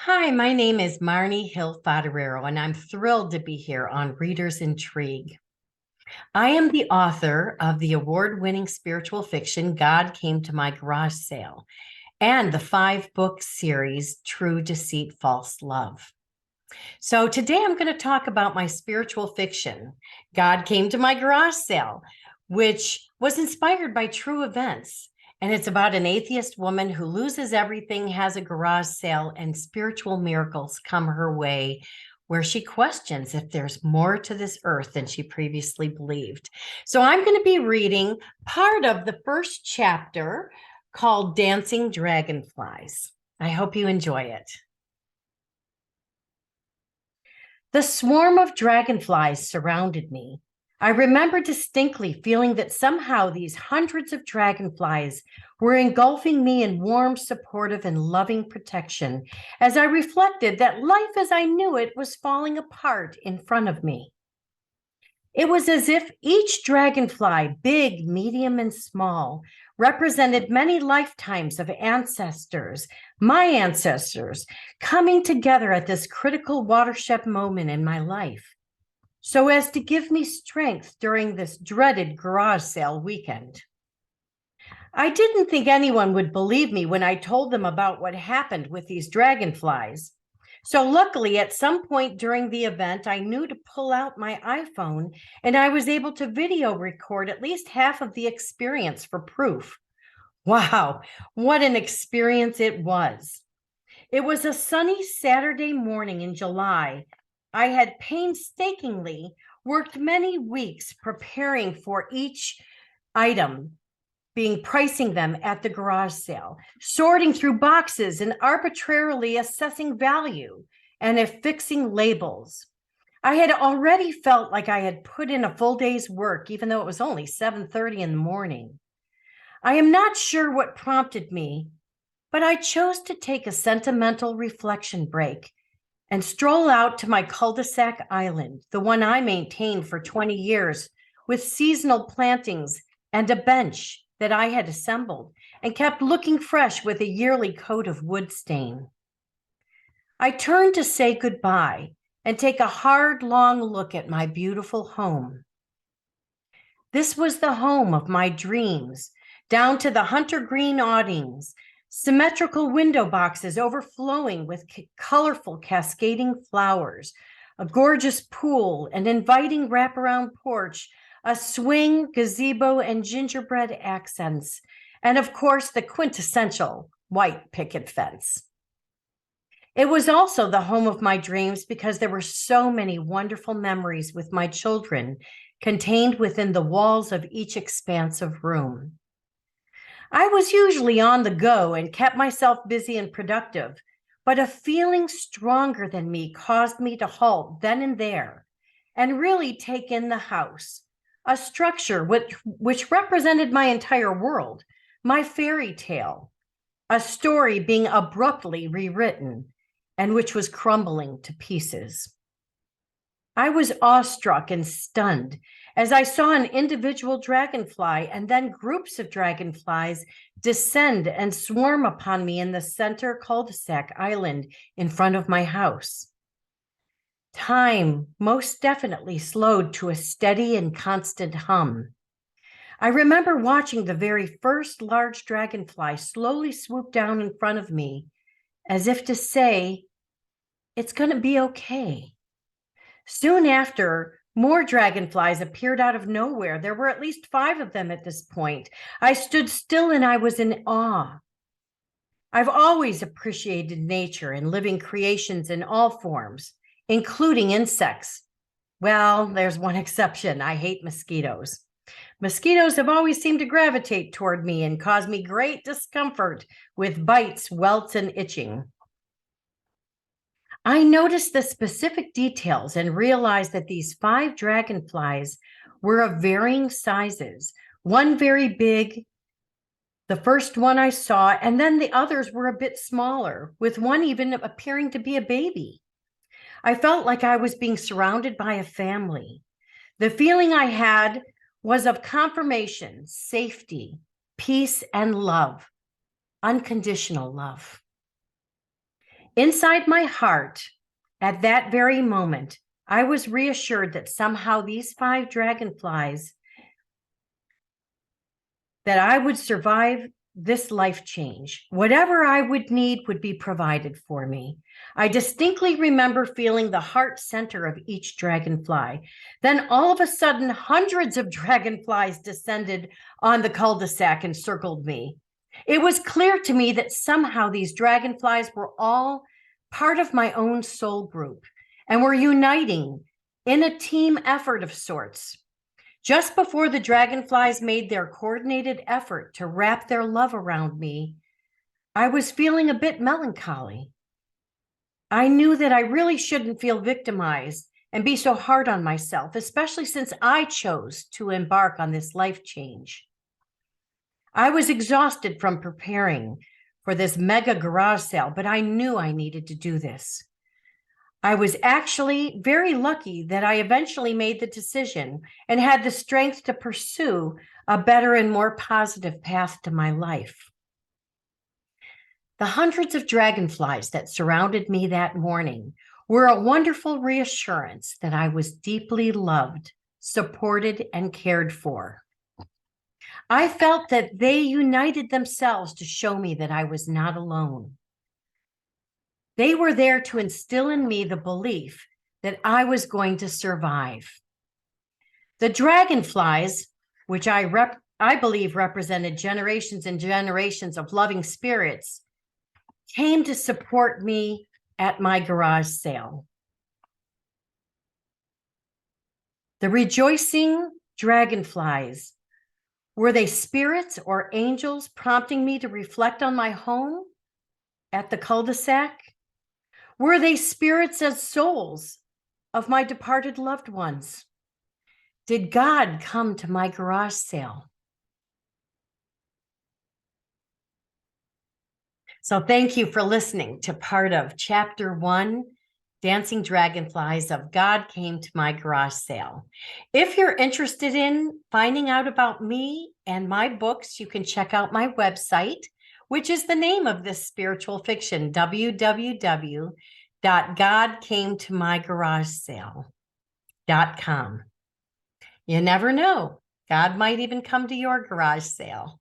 Hi, my name is Marni Hill Foderaro, and I'm thrilled to be here on Reader's Intrigue. I am the author of the award-winning spiritual fiction, God Came to My Garage Sale, and the 5-book series, True Deceit, False Love. So today I'm going to talk about my spiritual fiction, God Came to My Garage Sale, which was inspired by true events. And it's about an atheist woman who loses everything, has a garage sale, and spiritual miracles come her way, where she questions if there's more to this earth than she previously believed. So I'm going to be reading part of the first chapter called Dancing Dragonflies. I hope you enjoy it. The swarm of dragonflies surrounded me. I remember distinctly feeling that somehow these hundreds of dragonflies were engulfing me in warm, supportive, and loving protection as I reflected that life as I knew it was falling apart in front of me. It was as if each dragonfly, big, medium, and small, represented many lifetimes of ancestors, my ancestors, coming together at this critical watershed moment in my life, so as to give me strength during this dreaded garage sale weekend. I didn't think anyone would believe me when I told them about what happened with these dragonflies. So luckily, at some point during the event, I knew to pull out my iPhone and I was able to video record at least half of the experience for proof. Wow, what an experience it was. It was a sunny Saturday morning in July. I had painstakingly worked many weeks preparing for each item, pricing them at the garage sale, sorting through boxes and arbitrarily assessing value and affixing labels. I had already felt like I had put in a full day's work, even though it was only 7:30 in the morning. I am not sure what prompted me, but I chose to take a sentimental reflection break and stroll out to my cul-de-sac island, the one I maintained for 20 years, with seasonal plantings and a bench that I had assembled and kept looking fresh with a yearly coat of wood stain. I turned to say goodbye and take a hard, long look at my beautiful home. This was the home of my dreams, down to the hunter green awnings, symmetrical window boxes overflowing with colorful cascading flowers, a gorgeous pool, an inviting wraparound porch, a swing, gazebo, and gingerbread accents, and of course, the quintessential white picket fence. It was also the home of my dreams because there were so many wonderful memories with my children contained within the walls of each expansive room. I was usually on the go and kept myself busy and productive, but a feeling stronger than me caused me to halt then and there and really take in the house, a structure which represented my entire world, my fairy tale, a story being abruptly rewritten and which was crumbling to pieces. I was awestruck and stunned as I saw an individual dragonfly and then groups of dragonflies descend and swarm upon me in the center cul-de-sac island in front of my house. Time most definitely slowed to a steady and constant hum. I remember watching the very first large dragonfly slowly swoop down in front of me, as if to say, "It's going to be okay." Soon after, more dragonflies appeared out of nowhere. There were at least 5 of them at this point. I stood still and I was in awe. I've always appreciated nature and living creations in all forms, including insects. Well, there's one exception. I hate mosquitoes. Mosquitoes have always seemed to gravitate toward me and cause me great discomfort with bites, welts, and itching. I noticed the specific details and realized that these 5 dragonflies were of varying sizes, one very big, the first one I saw, and then the others were a bit smaller, with one even appearing to be a baby. I felt like I was being surrounded by a family. The feeling I had was of confirmation, safety, peace, and love, unconditional love. Inside my heart, at that very moment, I was reassured that somehow these 5 dragonflies, that I would survive this life change. Whatever I would need would be provided for me. I distinctly remember feeling the heart center of each dragonfly. Then all of a sudden, hundreds of dragonflies descended on the cul-de-sac and circled me. It was clear to me that somehow these dragonflies were all part of my own soul group and were uniting in a team effort of sorts. Just before the dragonflies made their coordinated effort to wrap their love around me, I was feeling a bit melancholy. I knew that I really shouldn't feel victimized and be so hard on myself, especially since I chose to embark on this life change. I was exhausted from preparing for this mega garage sale, but I knew I needed to do this. I was actually very lucky that I eventually made the decision and had the strength to pursue a better and more positive path to my life. The hundreds of dragonflies that surrounded me that morning were a wonderful reassurance that I was deeply loved, supported, and cared for. I felt that they united themselves to show me that I was not alone. They were there to instill in me the belief that I was going to survive. The dragonflies, which I believe represented generations and generations of loving spirits, came to support me at my garage sale. The rejoicing dragonflies, were they spirits or angels prompting me to reflect on my home at the cul-de-sac? Were they spirits as souls of my departed loved ones? Did God come to my garage sale? So thank you for listening to part of Chapter 1, Dancing Dragonflies of God Came to My Garage Sale. If you're interested in finding out about me and my books, you can check out my website, which is the name of this spiritual fiction, www.godcametomyGarageSale.com. You never know. God might even come to your garage sale.